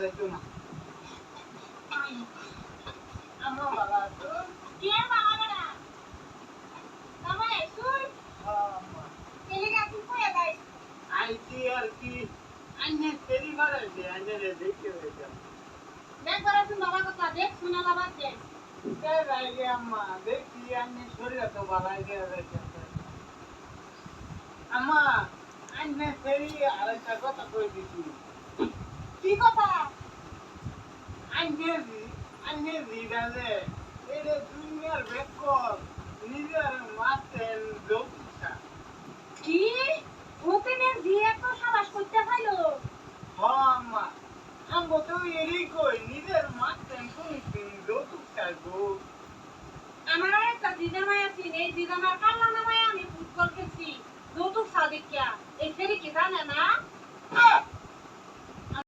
যাইতো না আমার বাবা তো কে বাবা বড়া বাবা শুন আম্মা কেলে গাছি কইয়া গাই আইছি আর কি আইনে ফেরি মারাইছে আইনে দেখতে হয়েছে দেখবার তুমি বাবা কথা দেখ শোনা বাবা দেখ রাইগে আম্মা দেখি আইনে শরীর তো বালাই গিয়ে যাইছে আম্মা আইনে ফেরি আরেকটা কথা কই দিছি কি কথা আইনে দিদালে এটা দুনিয়ার বেকর নিজের মাতেন যৌতুকটা কি ওপেনের দিয়ে তো সাবাস করতে পাইলো আম্মা আমগো তো এরই কই নিজের মাতেন কোনদিন যৌতুকটা গো আমার একটা দিদামাই আছে এই দিদামার কাল্লা নামায় আমি ফুটবল খেলছি যৌতুক সাদিকিয়া এই ফেরি কি জানে না